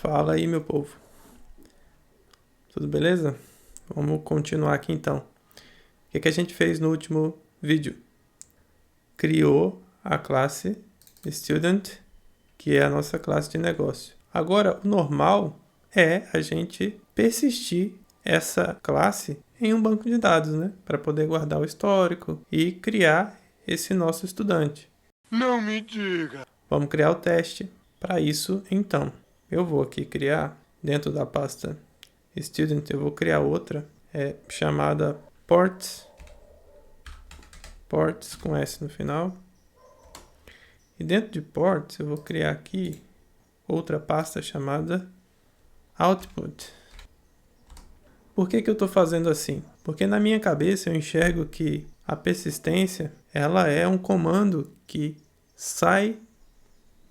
Fala aí, meu povo. Tudo beleza? Vamos continuar aqui então. O que a gente fez no último vídeo? Criou a classe Student, que é a nossa classe de negócio. Agora, o normal é a gente persistir essa classe em um banco de dados, né? Para poder guardar o histórico e criar esse nosso estudante. Não me diga! Vamos criar o teste. Para isso, então, eu vou aqui criar dentro da pasta Student, eu vou criar outra chamada Ports com S no final. E dentro de Ports eu vou criar aqui outra pasta chamada Output. Por que eu estou fazendo assim? Porque na minha cabeça eu enxergo que a persistência ela é um comando que sai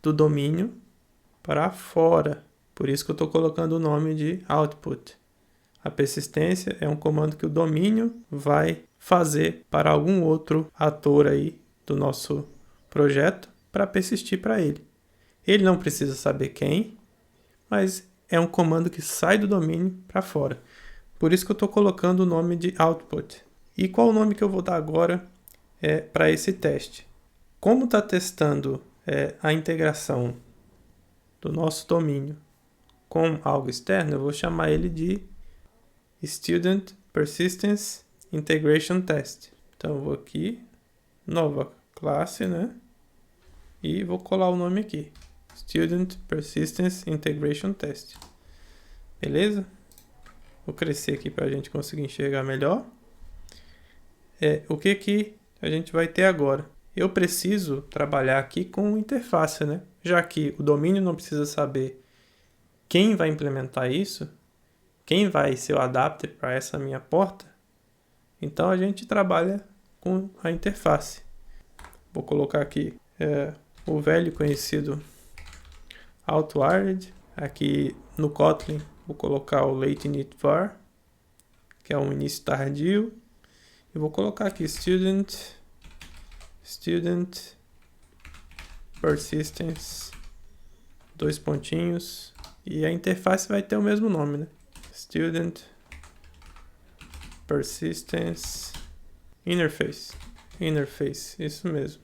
do domínio para fora. Por isso que eu estou colocando o nome de output. A persistência é um comando que o domínio vai fazer para algum outro ator aí do nosso projeto para persistir para ele. Ele não precisa saber quem, mas é um comando que sai do domínio para fora. Por isso que eu estou colocando o nome de output. E qual o nome que eu vou dar agora para esse teste? Como está testando a integração do nosso domínio com algo externo, eu vou chamar ele de Student Persistence Integration Test. Então eu vou aqui, nova classe, né? E vou colar o nome aqui, Student Persistence Integration Test. Beleza? Vou crescer aqui para a gente conseguir enxergar melhor. O que a gente vai ter agora? Eu preciso trabalhar aqui com interface, né? Já que o domínio não precisa saber quem vai implementar isso, quem vai ser o adapter para essa minha porta, então a gente trabalha com a interface. Vou colocar aqui o velho conhecido Outwired. Aqui no Kotlin vou colocar o late init var, que é um início tardio. E vou colocar aqui student persistence, dois pontinhos, e a interface vai ter o mesmo nome, né? Student persistence interface, isso mesmo.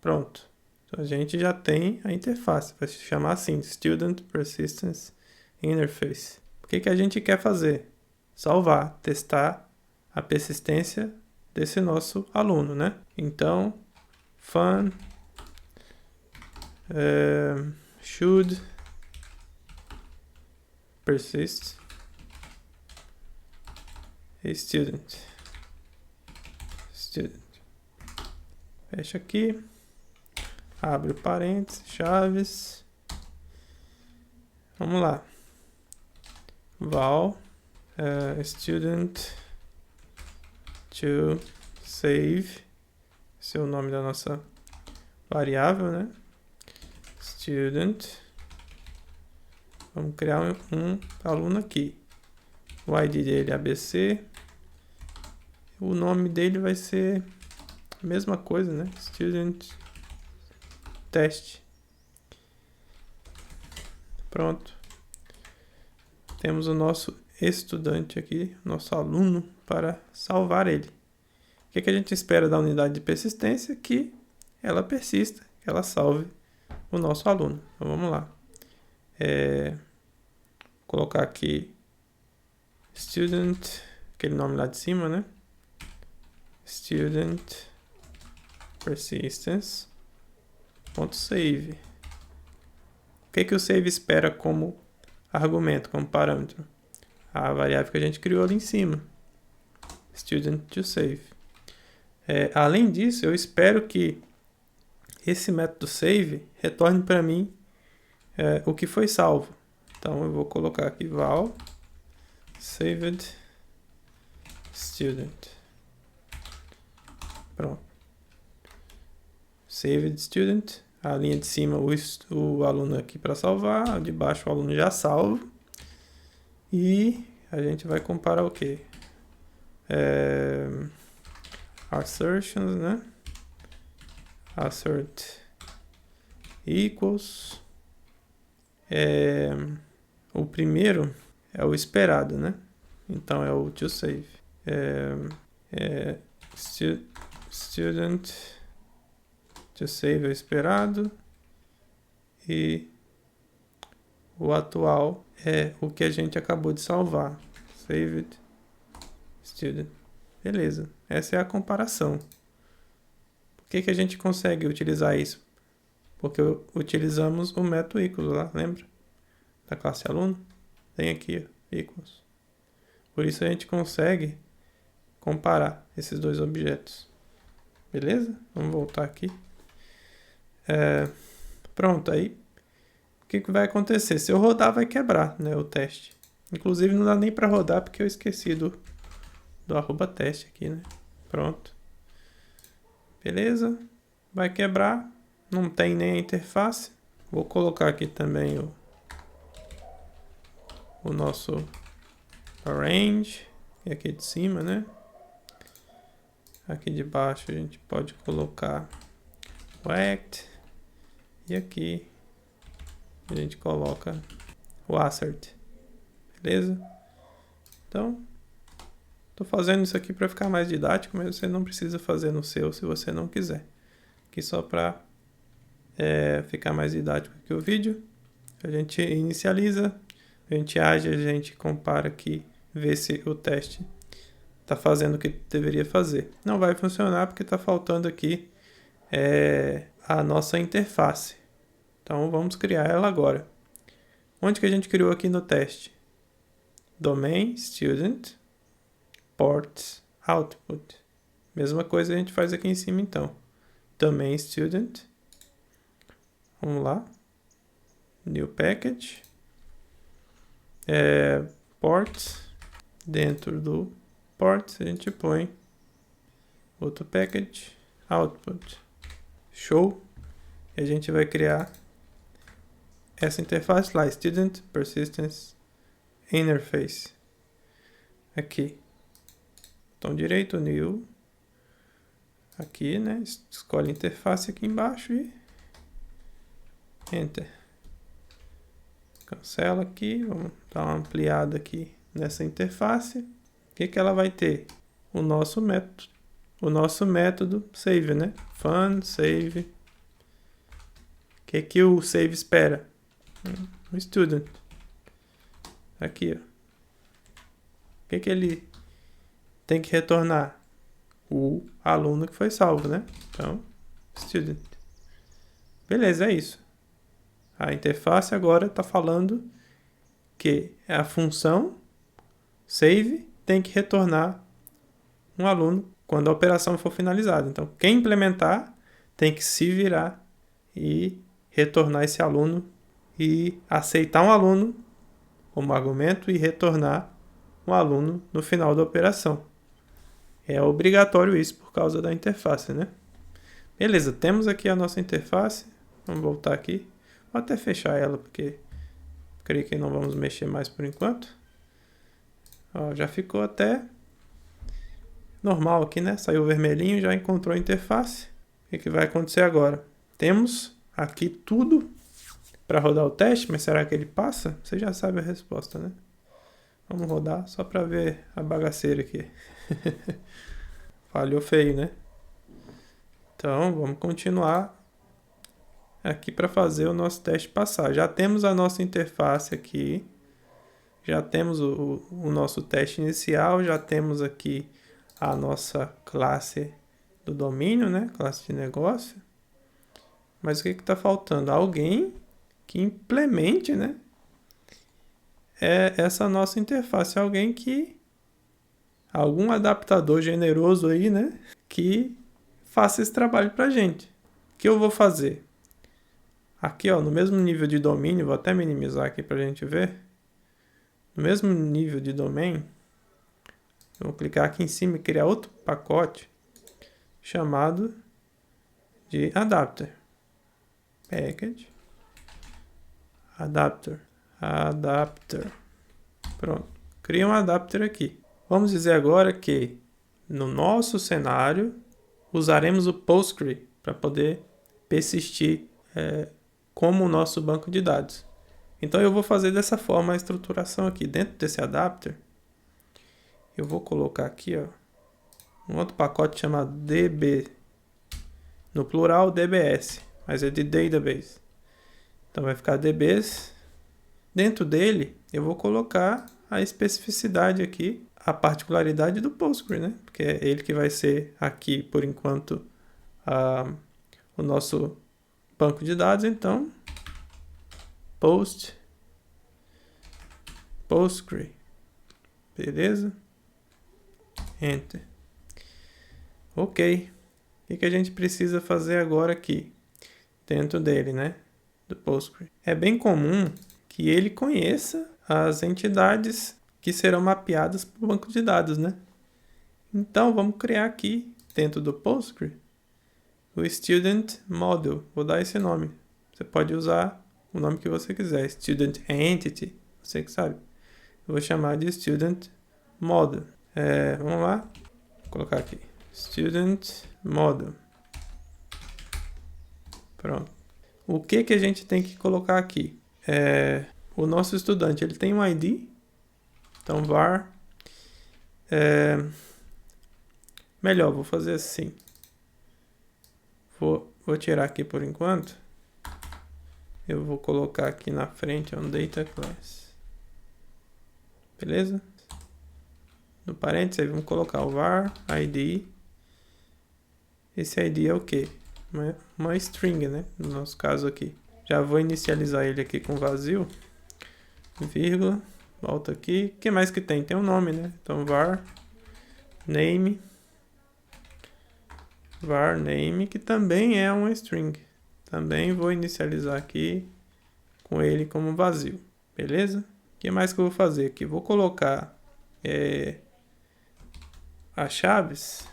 Pronto. Então a gente já tem a interface, vai se chamar assim, Student Persistence Interface. O que a gente quer fazer? Salvar, testar a persistência desse nosso aluno, né? Então, fun should persist a student. Fecha aqui. Abre parênteses, chaves. Vamos lá. Val student to save. Esse é o nome da nossa variável, né? Student. Vamos criar um aluno aqui. O ID dele é ABC. O nome dele vai ser a mesma coisa, né? Student teste. Pronto. Temos o nosso estudante aqui, nosso aluno, para salvar ele. O que a gente espera da unidade de persistência? Que ela persista, que ela salve o nosso aluno. Então vamos lá. Colocar aqui student, aquele nome lá de cima, né? Student persistence .save. O que o save espera como argumento, como parâmetro? A variável que a gente criou ali em cima. Student to save. Além disso, eu espero que esse método save retorne para mim o que foi salvo. Então eu vou colocar aqui val saved student. Pronto. Saved student. A linha de cima o aluno aqui para salvar, a de baixo o aluno já salvo. E a gente vai comparar o quê? Assertions, né? Assert equals O primeiro é o esperado, né? Então é o toSave. Student toSave é o esperado. E o atual é o que a gente acabou de salvar. Saved student. Beleza. Essa é a comparação. Por que a gente consegue utilizar isso? Porque utilizamos o método equals lá, lembra? Da classe aluno. Tem aqui, ó, equals. Por isso a gente consegue comparar esses dois objetos. Beleza? Vamos voltar aqui. Pronto, aí o que vai acontecer? Se eu rodar, vai quebrar, né, o teste. Inclusive não dá nem para rodar porque eu esqueci do @teste aqui, né? Pronto. Beleza? Vai quebrar. Não tem nem a interface. Vou colocar aqui também o nosso arrange. E aqui de cima, né? Aqui de baixo a gente pode colocar o act. E aqui a gente coloca o assert. Beleza? Então, estou fazendo isso aqui para ficar mais didático, mas você não precisa fazer no seu se você não quiser. Aqui só para ficar mais didático aqui o vídeo. A gente inicializa, a gente age, a gente compara aqui, vê se o teste está fazendo o que deveria fazer. Não vai funcionar porque está faltando aqui a nossa interface. Então vamos criar ela agora. Onde que a gente criou aqui no teste? Domain, student, ports, output. Mesma coisa a gente faz aqui em cima então. Domain, student. Vamos lá. New package. Ports. Dentro do ports a gente põe outro package, output. Show. E a gente vai criar essa interface lá, Student Persistence Interface. Aqui. Botão direito, New. Aqui, né? Escolhe interface aqui embaixo e Enter. Cancela aqui. Vamos dar uma ampliada aqui nessa interface. O que ela vai ter? O nosso método. O nosso método save, né? Fun, save. O que o save espera? O student. Aqui, ó. O que ele tem que retornar? O aluno que foi salvo, né? Então, student. Beleza, é isso. A interface agora está falando que a função save tem que retornar um aluno quando a operação for finalizada. Então, quem implementar tem que se virar e retornar esse aluno e aceitar um aluno como argumento e retornar um aluno no final da operação. É obrigatório isso por causa da interface, né? Beleza, temos aqui a nossa interface. Vamos voltar aqui. Vou até fechar ela, porque creio que não vamos mexer mais por enquanto. Ó, já ficou até normal aqui, né? Saiu vermelhinho, já encontrou a interface. O que vai acontecer agora? Temos aqui tudo para rodar o teste, mas será que ele passa? Você já sabe a resposta, né? Vamos rodar só para ver a bagaceira aqui. Falhou feio, né? Então, vamos continuar aqui para fazer o nosso teste passar. Já temos a nossa interface aqui. Já temos o nosso teste inicial. Já temos aqui a nossa classe do domínio, né? Classe de negócio. Mas o que está faltando? Alguém que implemente, né? Essa nossa interface. Alguém que... algum adaptador generoso aí, né? Que faça esse trabalho para a gente. O que eu vou fazer? Aqui, ó, no mesmo nível de domínio, vou até minimizar aqui para a gente ver. No mesmo nível de domain, eu vou clicar aqui em cima e criar outro pacote chamado de adapter. Package. Adapter. Pronto. Cria um adapter aqui. Vamos dizer agora que no nosso cenário usaremos o PostgreSQL para poder persistir como o nosso banco de dados. Então eu vou fazer dessa forma a estruturação aqui. Dentro desse adapter, eu vou colocar aqui, ó, um outro pacote chamado DB. No plural, DBS, mas é de database. Então vai ficar DBs. Dentro dele, eu vou colocar a especificidade aqui, a particularidade do Postgre, né? Porque é ele que vai ser aqui, por enquanto, o nosso banco de dados. Então, Postgre. Beleza? Enter. Ok. O que a gente precisa fazer agora aqui, dentro dele, né? Do Postgre. É bem comum que ele conheça as entidades que serão mapeadas para o banco de dados, né? Então, vamos criar aqui, dentro do Postgre, o Student Model. Vou dar esse nome. Você pode usar o nome que você quiser. Student Entity, você que sabe. Eu vou chamar de Student Model. Vamos lá. Vou colocar aqui. Student Model. Pronto. O que a gente tem que colocar aqui? O nosso estudante, ele tem um ID. Então, var. Melhor, vou fazer assim. Vou tirar aqui por enquanto. Eu vou colocar aqui na frente um data class. Beleza? No parênteses, aí vamos colocar o var ID. Esse ID é o quê? Uma string, né? No nosso caso aqui. Já vou inicializar ele aqui com vazio. Vírgula. Volta aqui. O que mais que tem? Tem um nome, né? Então, var name. Var name, que também é uma string. Também vou inicializar aqui com ele como vazio. Beleza? O que mais que eu vou fazer aqui? Vou colocar as chaves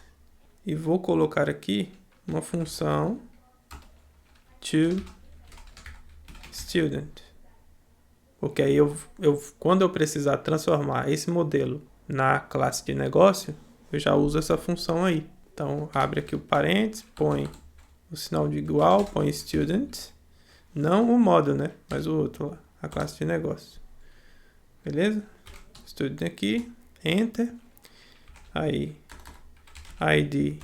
e vou colocar aqui uma função toStudent. Porque aí quando eu precisar transformar esse modelo na classe de negócio, eu já uso essa função aí. Então, abre aqui o parênteses, põe o sinal de igual, põe student, não o model, né? Mas o outro lá, a classe de negócio. Beleza? Student aqui, enter. Aí, ID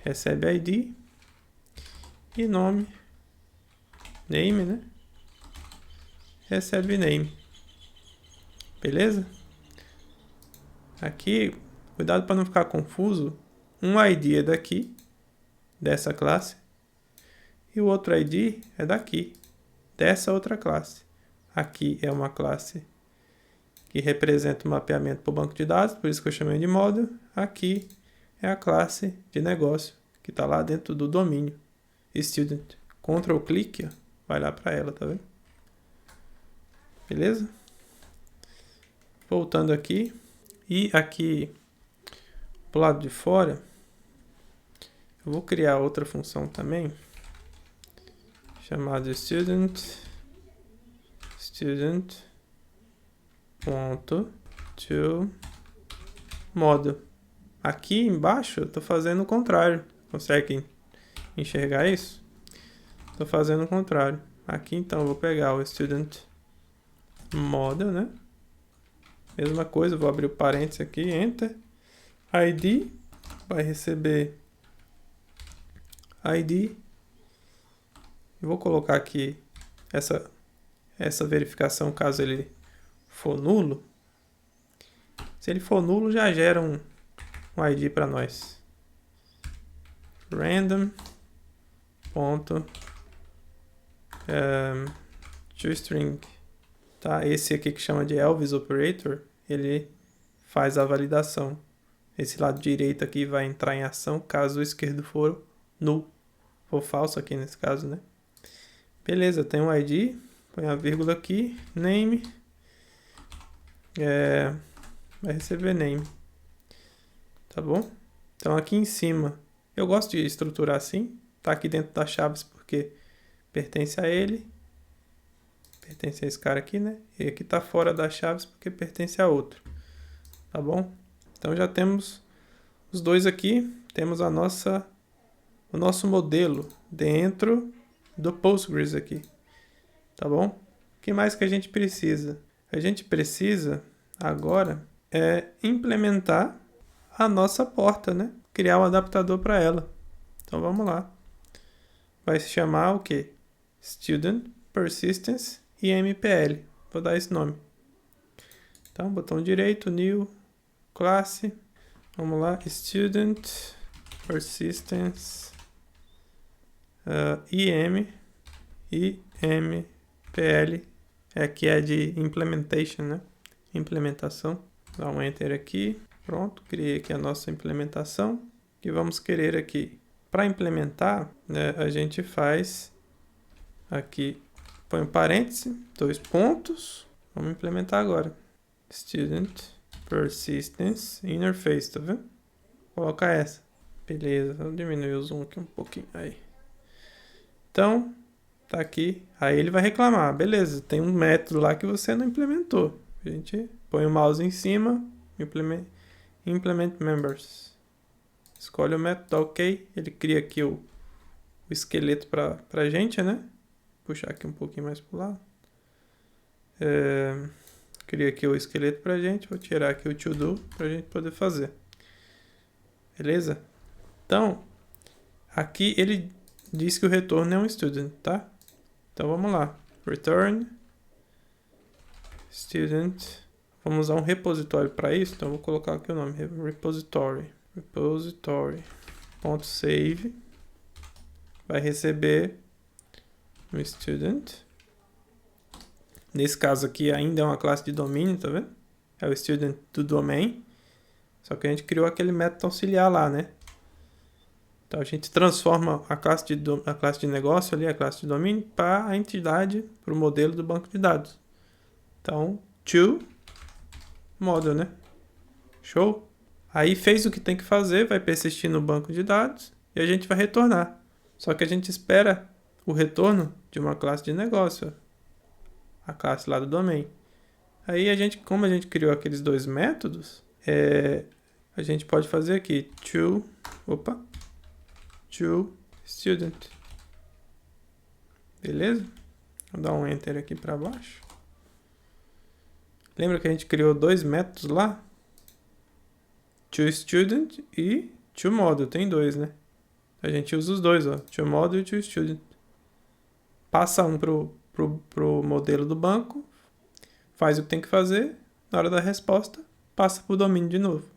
recebe ID. E nome, name, né? Recebe name. Beleza? Aqui, cuidado para não ficar confuso. Um ID é daqui, dessa classe. E o outro ID é daqui, dessa outra classe. Aqui é uma classe que representa o mapeamento para o banco de dados, por isso que eu chamei de model. Aqui é a classe de negócio, que está lá dentro do domínio. Student. Ctrl clique, ó, vai lá para ela, tá vendo? Beleza? Voltando aqui. E aqui, pro lado de fora, eu vou criar outra função também, chamada student.toModel. Aqui embaixo eu estou fazendo o contrário. Conseguem enxergar isso? Estou fazendo o contrário. Aqui então eu vou pegar o student model, né? Mesma coisa, vou abrir o parênteses aqui, enter. ID vai receber ID. Vou colocar aqui essa verificação caso ele for nulo. Se ele for nulo, já gera um ID para nós. Random toString. Tá? Esse aqui que chama de Elvis Operator, ele faz a validação. Esse lado direito aqui vai entrar em ação caso o esquerdo for null. For falso aqui nesse caso, né? Beleza, tem um ID. Põe a vírgula aqui. Name. Vai receber name. Tá bom? Então aqui em cima, eu gosto de estruturar assim. Tá aqui dentro das chaves porque pertence a ele. Pertence a esse cara aqui, né? E aqui tá fora das chaves porque pertence a outro. Tá bom? Então já temos os dois aqui. Temos o nosso modelo dentro do Postgres aqui. Tá bom? O que mais que a gente precisa? A gente precisa agora implementar a nossa porta, né? Criar um adaptador para ela. Então vamos lá. Vai se chamar o quê? Student Persistence IMPL. Vou dar esse nome. Então, botão direito, New, classe. Vamos lá, Student Persistence IMPL. Aqui é de Implementation, né? Implementação. Dá um Enter aqui. Pronto, criei aqui a nossa implementação. E vamos querer aqui. Para implementar, né, a gente faz aqui, põe um parêntese, 2 pontos. Vamos implementar agora. Student Persistence Interface, tá vendo? Coloca essa. Beleza, vou diminuir o zoom aqui um pouquinho. Aí. Então, tá aqui. Aí ele vai reclamar. Beleza, tem um método lá que você não implementou. A gente põe o mouse em cima, implement members. Escolhe o método, ok. Ele cria aqui o esqueleto pra gente, né? Puxar aqui um pouquinho mais pro lado. Cria aqui o esqueleto pra gente. Vou tirar aqui o to do pra gente poder fazer. Beleza? Então, aqui ele diz que o retorno é um student, tá? Então vamos lá. Return student. Vamos usar um repositório para isso. Então eu vou colocar aqui o nome. Repository.save. Vai receber um student. Nesse caso aqui ainda é uma classe de domínio, tá vendo? É o student do domain. Só que a gente criou aquele método auxiliar lá, né? Então a gente transforma a classe de negócio ali, a classe de domínio, para a entidade, para o modelo do banco de dados. Então, to model, né? Show? Aí fez o que tem que fazer, vai persistir no banco de dados e a gente vai retornar. Só que a gente espera o retorno de uma classe de negócio, a classe lá do domain. Aí como a gente criou aqueles 2 métodos, a gente pode fazer aqui to student. Beleza? Vou dar um enter aqui para baixo. Lembra que a gente criou 2 métodos lá? ToStudent e ToModel. Tem 2, né? A gente usa os 2, ó. ToModel e ToStudent. Passa um pro modelo do banco. Faz o que tem que fazer. Na hora da resposta, passa pro domínio de novo.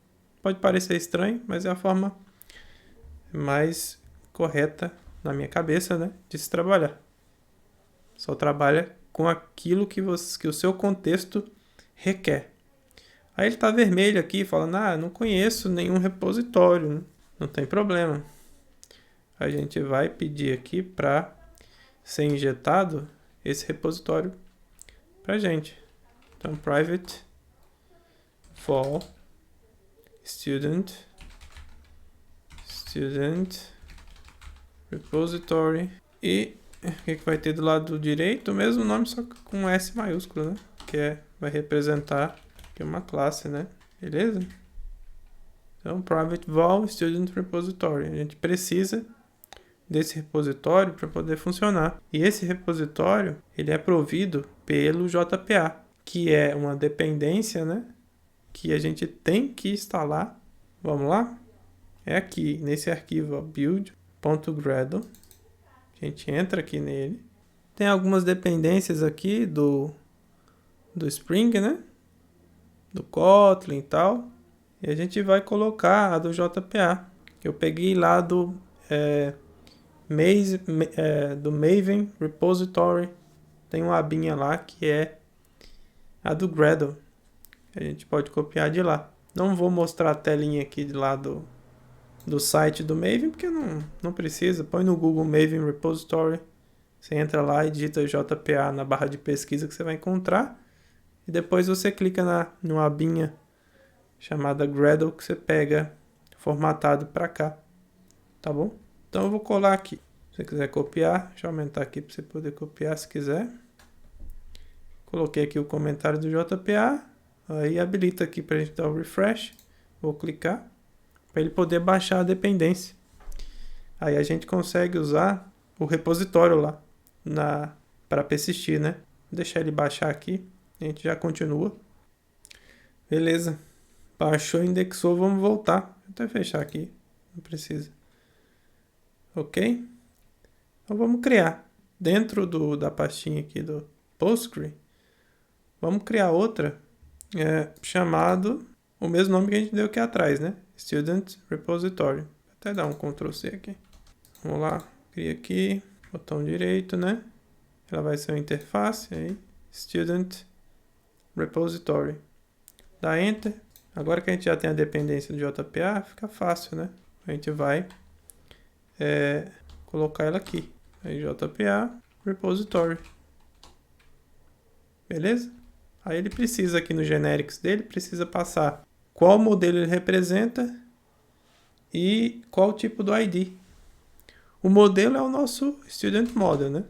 Pode parecer estranho, mas é a forma mais correta na minha cabeça, né? De se trabalhar. Só trabalha com aquilo que o seu contexto requer. Aí ele está vermelho aqui, falando, não conheço nenhum repositório, né? Não tem problema. A gente vai pedir aqui para ser injetado esse repositório para gente. Então, private for student repository. E o que vai ter do lado direito? O mesmo nome, só que com S maiúsculo, né? Que vai representar que é uma classe, né? Beleza? Então, private vol student repository. A gente precisa desse repositório para poder funcionar. E esse repositório, ele é provido pelo JPA, que é uma dependência, né? Que a gente tem que instalar. Vamos lá? É aqui, nesse arquivo, build.gradle. A gente entra aqui nele. Tem algumas dependências aqui do Spring, né? Do Kotlin e tal. E a gente vai colocar a do JPA, que eu peguei lá do Maven Repository. Tem uma abinha lá que é a do Gradle. A gente pode copiar de lá. Não vou mostrar a telinha aqui de lá do site do Maven, porque não precisa. Põe no Google Maven Repository. Você entra lá e digita JPA na barra de pesquisa que você vai encontrar. E depois você clica numa abinha chamada Gradle que você pega formatado para cá. Tá bom? Então eu vou colar aqui. Se você quiser copiar, deixa eu aumentar aqui para você poder copiar se quiser. Coloquei aqui o comentário do JPA. Aí habilita aqui para a gente dar o refresh. Vou clicar para ele poder baixar a dependência. Aí a gente consegue usar o repositório lá para persistir, né? deixar ele baixar aqui. A gente já continua. Beleza. Baixou, indexou, vamos voltar. Vou até fechar aqui. Não precisa. Ok? Então vamos criar. Dentro da pastinha aqui do Postgre, vamos criar outra chamado o mesmo nome que a gente deu aqui atrás, né? Student Repository. Vou até dar um Ctrl C aqui. Vamos lá. Cria aqui. Botão direito, né? Ela vai ser uma interface aí. Student Repository. Dá Enter. Agora que a gente já tem a dependência do JPA, fica fácil, né? A gente vai colocar ela aqui. Aí JPA Repository. Beleza? Aí ele precisa aqui no generics dele, precisa passar qual modelo ele representa e qual o tipo do ID. O modelo é o nosso Student Model, né?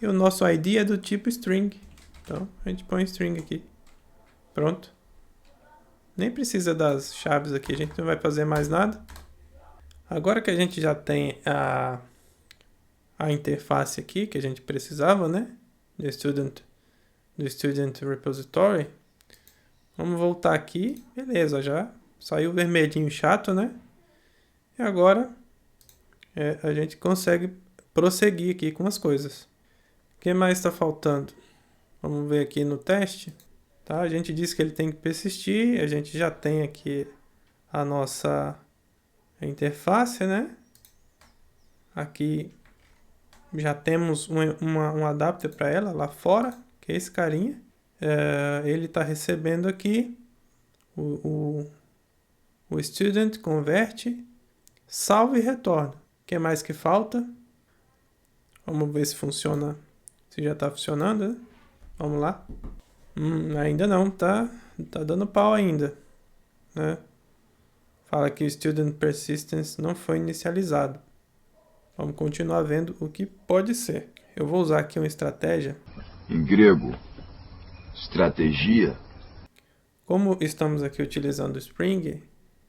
E o nosso ID é do tipo string. Então, a gente põe string aqui. Pronto. Nem precisa das chaves aqui, a gente não vai fazer mais nada. Agora que a gente já tem a interface aqui, que a gente precisava, né? Do Student Repository. Vamos voltar aqui. Beleza, já saiu o vermelhinho chato, né? E agora a gente consegue prosseguir aqui com as coisas. O que mais está faltando? Vamos ver aqui no teste. Tá? A gente disse que ele tem que persistir. A gente já tem aqui a nossa interface, né? Aqui já temos um adapter para ela lá fora, que é esse carinha. Ele está recebendo aqui o student, converte, salva e retorna. O que mais que falta? Vamos ver se funciona, se já está funcionando, né? Vamos lá. Ainda não, tá dando pau ainda, né? Fala que o student persistence não foi inicializado. Vamos continuar vendo o que pode ser. Eu vou usar aqui uma estratégia. Em grego, estratégia. Como estamos aqui utilizando o Spring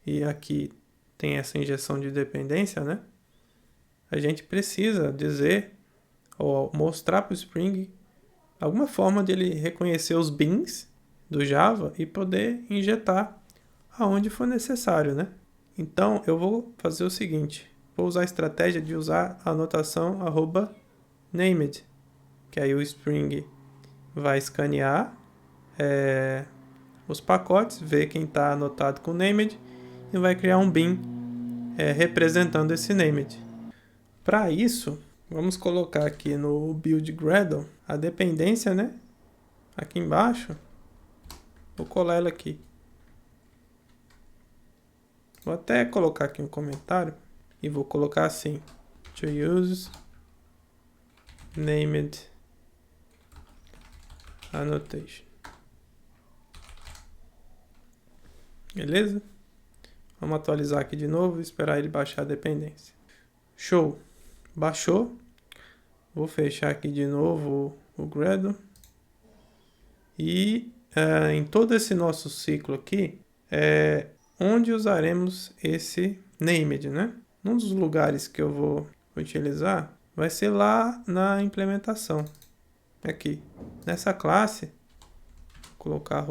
e aqui tem essa injeção de dependência, né? A gente precisa dizer ou mostrar para o Spring alguma forma dele reconhecer os bins do Java e poder injetar aonde for necessário, né? Então eu vou fazer o seguinte. Vou usar a estratégia de usar a anotação @named, que aí o Spring vai escanear os pacotes, ver quem está anotado com named e vai criar um bin representando esse named. Para isso, vamos colocar aqui no build Gradle a dependência, né? Aqui embaixo, vou colar ela aqui. Vou até colocar aqui um comentário. E vou colocar assim, to use named annotation. Beleza? Vamos atualizar aqui de novo e esperar ele baixar a dependência. Show! Baixou. Vou fechar aqui de novo o Gradle. E em todo esse nosso ciclo aqui, onde usaremos esse named, né? Um dos lugares que eu vou utilizar vai ser lá na implementação. Aqui, nessa classe, vou colocar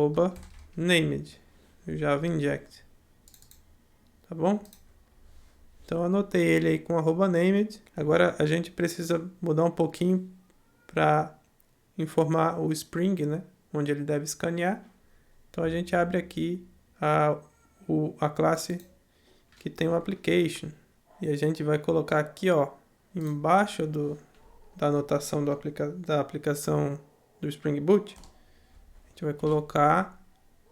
@named, Java Inject. Tá bom? Então, anotei ele aí com @named. Agora, a gente precisa mudar um pouquinho para informar o Spring, né? Onde ele deve escanear. Então, a gente abre aqui a classe que tem o application. E a gente vai colocar aqui, ó, embaixo da anotação da aplicação do Spring Boot, a gente vai colocar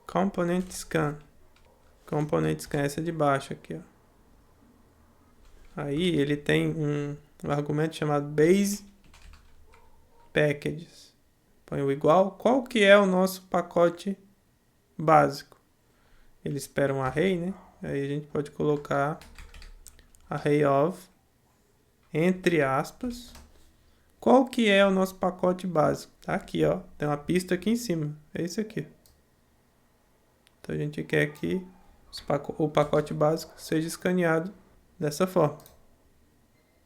Component Scan. Component Scan, essa de baixo aqui, ó. Aí ele tem um argumento chamado Base Packages. Põe o igual. Qual que é o nosso pacote básico? Ele espera um array, né? Aí a gente pode colocar array of, entre aspas. Qual que é o nosso pacote básico? Tá aqui, ó. Tem uma pista aqui em cima. É esse aqui. Então a gente quer que o pacote básico seja escaneado dessa forma.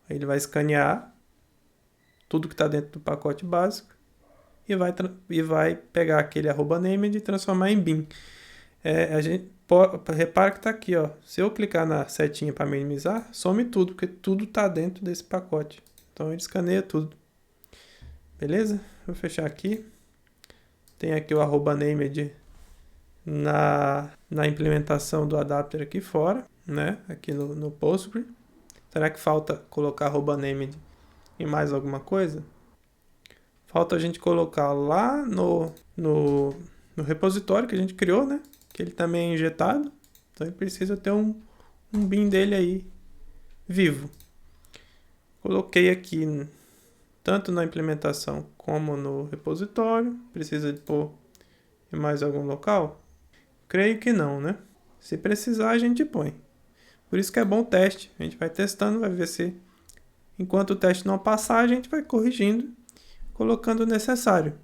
Aí ele vai escanear tudo que está dentro do pacote básico e vai pegar aquele @named e transformar em bin. Repara que está aqui, ó. Se eu clicar na setinha para minimizar, some tudo, porque tudo está dentro desse pacote. Então ele escaneia tudo. Beleza? Vou fechar aqui. Tem aqui o @named na implementação do adapter aqui fora, né? Aqui no Postgre. Será que falta colocar @named em mais alguma coisa? Falta a gente colocar lá no repositório que a gente criou, né? Que ele também é injetado. Então ele precisa ter um bin dele aí vivo. Coloquei aqui tanto na implementação como no repositório. Precisa de pôr em mais algum local? Creio que não, né? Se precisar, a gente põe. Por isso que é bom o teste. A gente vai testando, vai ver se... Enquanto o teste não passar, a gente vai corrigindo, colocando o necessário.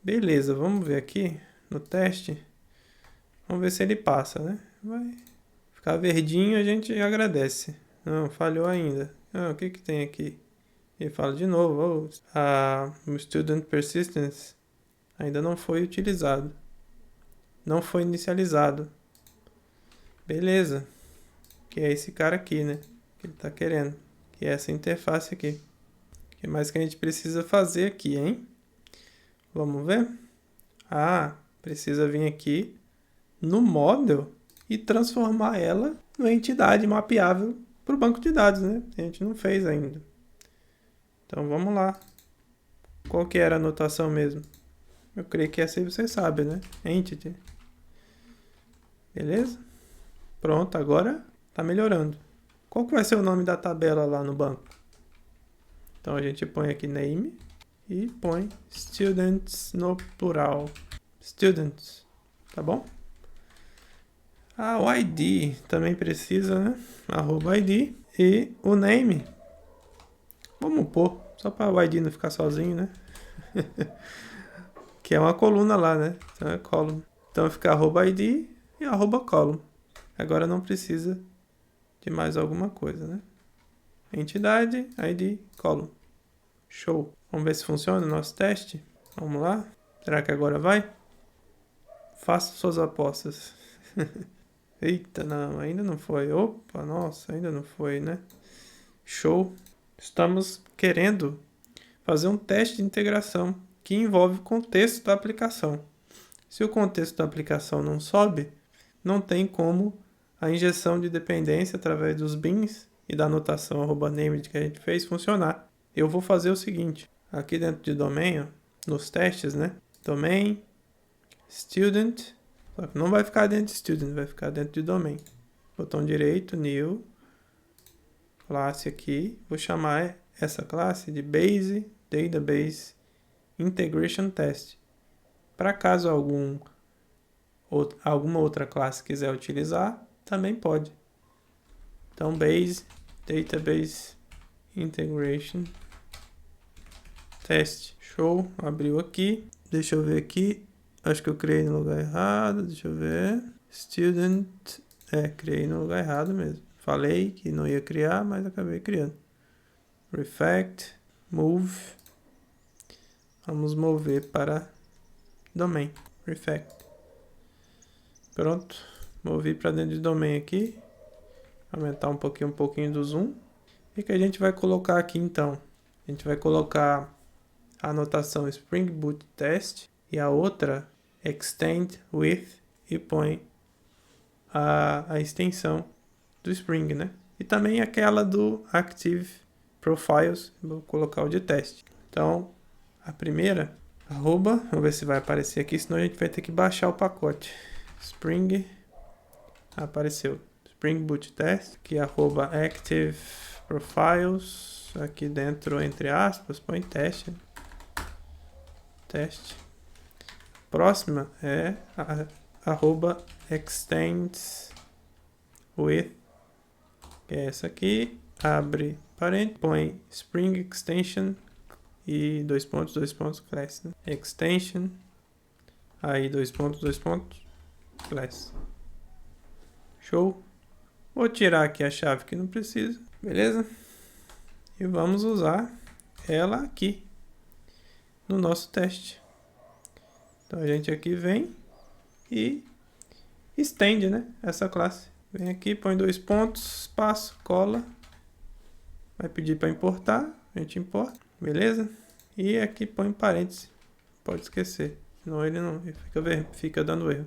Beleza, vamos ver aqui no teste. Vamos ver se ele passa, né? Vai ficar verdinho, a gente agradece. Não, falhou ainda. O que tem aqui? Ele fala de novo. O Student Persistence ainda não foi utilizado. Não foi inicializado. Beleza. Que é esse cara aqui, né? Que ele tá querendo. Que é essa interface aqui. O que mais que a gente precisa fazer aqui, hein? Vamos ver? Precisa vir aqui no model e transformar ela numa entidade mapeável para o banco de dados, né? A gente não fez ainda. Então vamos lá. Qual que era a notação mesmo? Eu creio que essa aí você sabe, né? Entity. Beleza? Pronto, agora tá melhorando. Qual que vai ser o nome da tabela lá no banco? Então a gente põe aqui name e põe students no plural. Students, tá bom? O ID também precisa, né? @ID e o name. Vamos pôr, só para o ID não ficar sozinho, né? Que é uma coluna lá, né? Então é column. Então fica @ID e @column. Agora não precisa de mais alguma coisa, né? Entidade, ID, column. Show. Vamos ver se funciona o nosso teste. Vamos lá. Será que agora vai? Faça suas apostas. Eita, não, ainda não foi. Opa, nossa, ainda não foi, né? Show. Estamos querendo fazer um teste de integração que envolve o contexto da aplicação. Se o contexto da aplicação não sobe, não tem como a injeção de dependência através dos bins e da anotação @named que a gente fez funcionar. Eu vou fazer o seguinte, aqui dentro de domain, ó, nos testes, né? Domain, student, só que não vai ficar dentro de student, vai ficar dentro de domain. Botão direito, new, classe aqui, vou chamar essa classe de base database integration test. Para caso alguma outra classe quiser utilizar, também pode. Então, base database integration test. Show, abriu aqui. Deixa eu ver aqui. Acho que eu criei no lugar errado. Deixa eu ver. Student. Criei no lugar errado mesmo. Falei que não ia criar, mas acabei criando. Refactor. Move. Vamos mover para domain. Refactor. Pronto. Movi para dentro de domain aqui. Aumentar um pouquinho do zoom. E que a gente vai colocar aqui então? A gente vai colocar a anotação Spring Boot Test e a outra Extend With e põe a extensão do Spring, né? E também aquela do Active Profiles, vou colocar o de teste. Então, a primeira, vamos ver se vai aparecer aqui, senão a gente vai ter que baixar o pacote. Spring, apareceu. Spring Boot Test, que é @Active Profiles, aqui dentro, entre aspas, põe teste. Teste. Próxima é @Extends With, que é essa aqui, abre parênteses, põe Spring Extension e dois pontos, class, né? Extension, aí dois pontos, class. Show. Vou tirar aqui a chave que não precisa, beleza? E vamos usar ela aqui no nosso teste. Então a gente aqui vem e estende, né, essa classe. Vem aqui, põe 2 pontos, espaço, cola. Vai pedir para importar, a gente importa, beleza? E aqui põe parênteses, pode esquecer, senão ele não fica dando erro.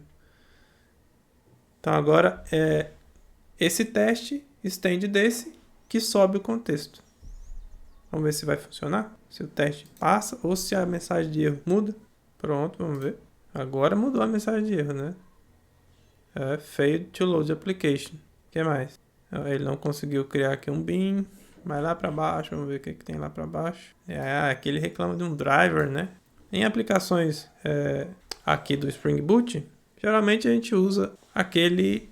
Então agora esse teste estende desse que sobe o contexto. Vamos ver se vai funcionar, se o teste passa ou se a mensagem de erro muda. Pronto, vamos ver. Agora mudou a mensagem de erro, né? Failed to load application. O que mais? Ele não conseguiu criar aqui um bin. Vai lá para baixo, vamos ver o que tem lá para baixo. Aqui ele reclama de um driver, né? Em aplicações aqui do Spring Boot, geralmente a gente usa aquele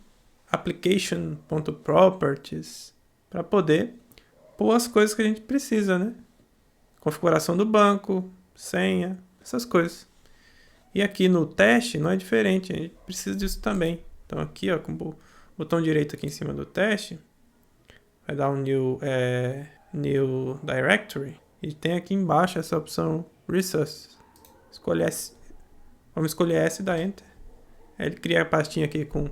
application.properties para poder pôr as coisas que a gente precisa, né? Configuração do banco, senha, essas coisas. E aqui no teste não é diferente, a gente precisa disso também. Então aqui, ó, com o botão direito aqui em cima do teste, vai dar um new directory. E tem aqui embaixo essa opção resources. Vamos escolher essa e dar enter. Aí ele cria a pastinha aqui com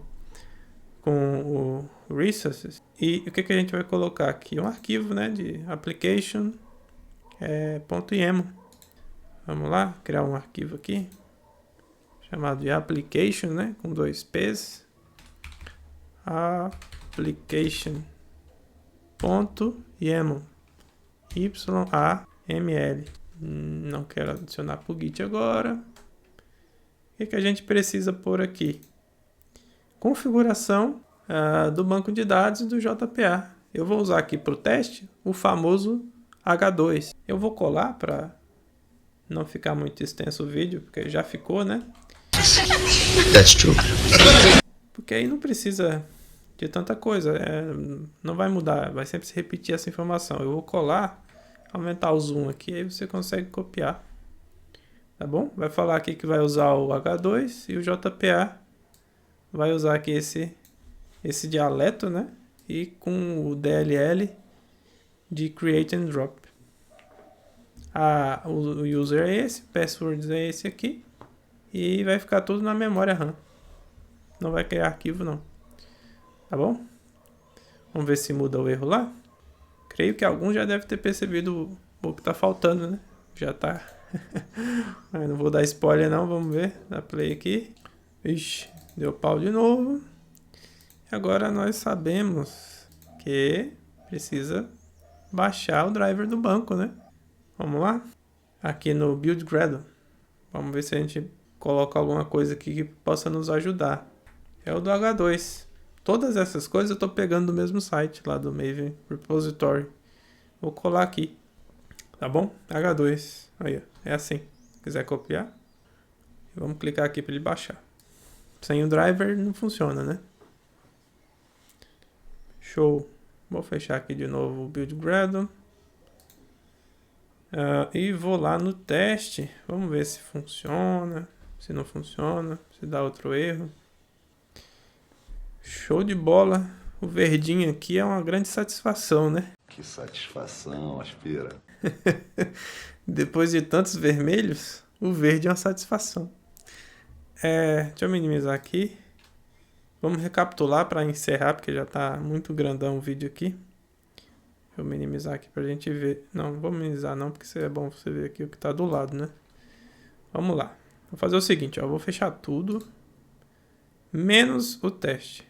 o resources. E o que a gente vai colocar aqui? Um arquivo, né, de application .yaml. Vamos lá, criar um arquivo aqui chamado de application, né, com 2 P's. Application.yaml. YAML. Não quero adicionar para o Git agora. O que a gente precisa pôr aqui? Configuração do banco de dados do JPA. Eu vou usar aqui para o teste o famoso H2. Eu vou colar para não ficar muito extenso o vídeo, porque já ficou, né? That's true. Porque aí não precisa de tanta coisa, não vai mudar, vai sempre se repetir essa informação. Eu vou colar, aumentar o zoom aqui, aí você consegue copiar, tá bom? Vai falar aqui que vai usar o H2 e o JPA vai usar aqui esse dialeto, né? E com o DLL de Create and Drop. O user é esse, password é esse aqui, e vai ficar tudo na memória RAM. Não vai criar arquivo não. Tá bom? Vamos ver se muda o erro lá. Creio que alguns já devem ter percebido o que tá faltando, né? Já tá. Mas não vou dar spoiler não, vamos ver. Dá play aqui. Ixi, deu pau de novo. E agora nós sabemos que precisa baixar o driver do banco, né? Vamos lá? Aqui no Build Gradle. Vamos ver se a gente coloca alguma coisa aqui que possa nos ajudar. É o do H2. Todas essas coisas eu estou pegando do mesmo site, lá do Maven Repository. Vou colar aqui. Tá bom? H2. Aí, é assim. Se quiser copiar. Vamos clicar aqui para ele baixar. Sem o driver não funciona, né? Show. Vou fechar aqui de novo o Build Gradle. E vou lá no teste. Vamos ver se funciona. Se não funciona. Se dá outro erro. Show de bola. O verdinho aqui é uma grande satisfação, né? Que satisfação, aspira. Depois de tantos vermelhos, o verde é uma satisfação. Deixa eu minimizar aqui. Vamos recapitular para encerrar, porque já está muito grandão o vídeo aqui. Deixa eu minimizar aqui para a gente ver. Não vou minimizar não, porque é bom você ver aqui o que está do lado, né? Vamos lá. Vou fazer o seguinte, ó. Vou fechar tudo, menos o teste.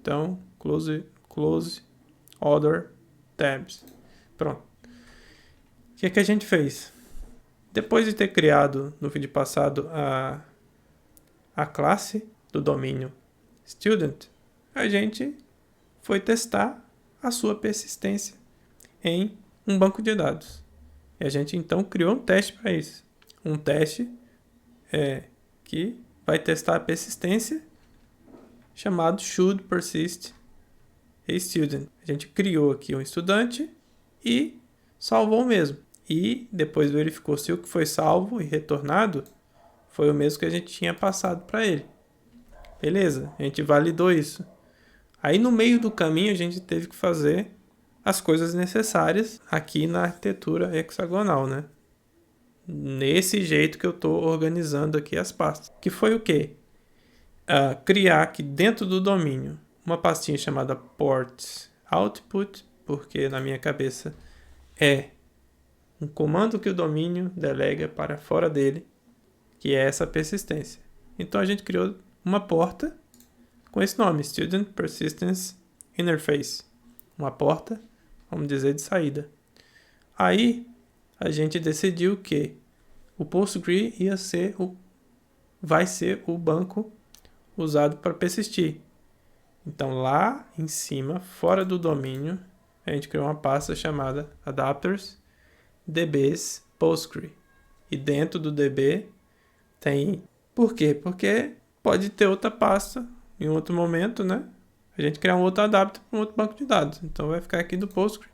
Então, close other tabs. Pronto. O que a gente fez? Depois de ter criado no vídeo passado a classe do domínio student, a gente foi testar a sua persistência em um banco de dados. E a gente então criou um teste para isso. Um teste que vai testar a persistência, chamado should persist a student. A gente criou aqui um estudante e salvou o mesmo. E depois verificou se o que foi salvo e retornado foi o mesmo que a gente tinha passado para ele. Beleza, a gente validou isso. Aí no meio do caminho a gente teve que fazer as coisas necessárias aqui na arquitetura hexagonal, né? Nesse jeito que eu estou organizando aqui as pastas. Que foi o quê? Criar aqui dentro do domínio uma pastinha chamada port output, porque na minha cabeça é um comando que o domínio delega para fora dele, que é essa persistência. Então a gente criou uma porta com esse nome, Student Persistence Interface. Uma porta, vamos dizer, de saída. Aí a gente decidiu que o Postgre vai ser o banco usado para persistir. Então lá em cima, fora do domínio, a gente criou uma pasta chamada adapters dbs postgre. E dentro do db tem... Por quê? Porque pode ter outra pasta em outro momento, né? A gente criar um outro adapter para um outro banco de dados. Então vai ficar aqui do Postgre.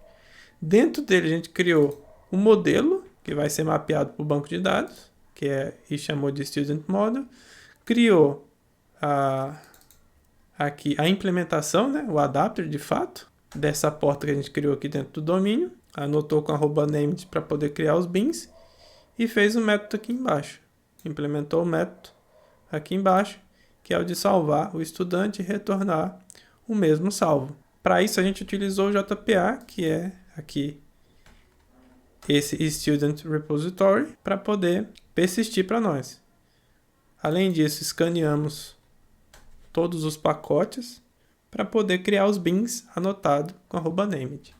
Dentro dele a gente criou um modelo que vai ser mapeado para o banco de dados, e chamou de Student Model. Criou aqui a implementação, né? O adapter de fato, dessa porta que a gente criou aqui dentro do domínio. Anotou com @named para poder criar os bins. E fez um método aqui embaixo. Implementou o método aqui embaixo, que é o de salvar o estudante e retornar o mesmo salvo. Para isso a gente utilizou o JPA, que é aqui esse Student Repository, para poder persistir para nós. Além disso, escaneamos todos os pacotes para poder criar os bins anotados com @named.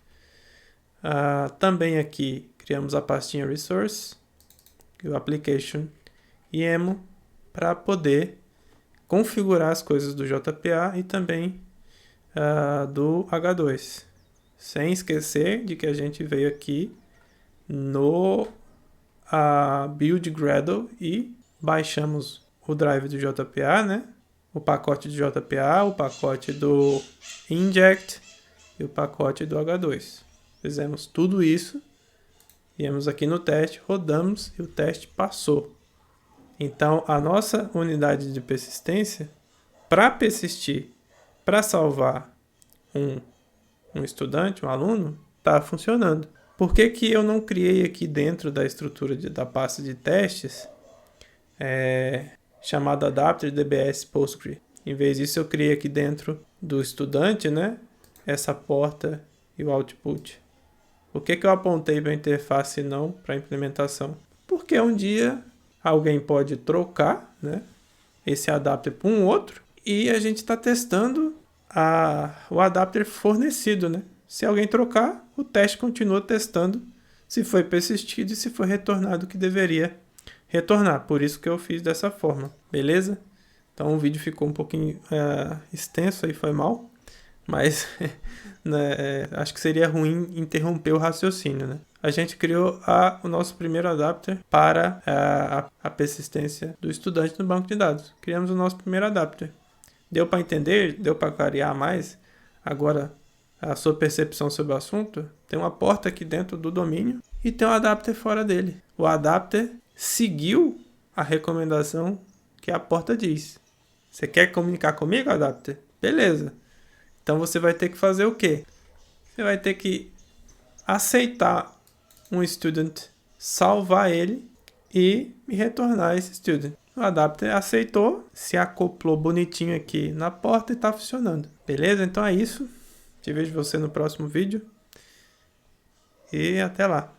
Também aqui criamos a pastinha Resource e o Application YAML para poder configurar as coisas do JPA e também do H2. Sem esquecer de que a gente veio aqui no build Gradle e baixamos o drive do JPA, né? O pacote do JPA, o pacote do inject e o pacote do H2. Fizemos tudo isso, viemos aqui no teste, rodamos e o teste passou. Então a nossa unidade de persistência, para persistir, para salvar um estudante, um aluno, está funcionando. Por que que eu não criei aqui dentro da estrutura da pasta de testes chamada adapter dbs postgre? Em vez disso, eu criei aqui dentro do estudante, né, essa porta e o output. Por que que eu apontei para a interface e não para a implementação? Porque um dia alguém pode trocar, né, esse adapter por um outro e a gente está testando o adapter fornecido, né? Se alguém trocar, o teste continua testando se foi persistido e se foi retornado o que deveria retornar. Por isso que eu fiz dessa forma, beleza? Então o vídeo ficou um pouquinho extenso aí, foi mal. Mas né, acho que seria ruim interromper o raciocínio, né? A gente criou o nosso primeiro adapter para a persistência do estudante no banco de dados. Criamos o nosso primeiro adapter. Deu para entender? Deu para clarear mais? Agora, a sua percepção sobre o assunto? Tem uma porta aqui dentro do domínio e tem um adapter fora dele. O adapter seguiu a recomendação que a porta diz. Você quer comunicar comigo, adapter? Beleza. Então você vai ter que fazer o quê? Você vai ter que aceitar um student, salvar ele e me retornar esse student. O adapter aceitou, se acoplou bonitinho aqui na porta e está funcionando. Beleza? Então é isso. Te vejo você no próximo vídeo. E até lá.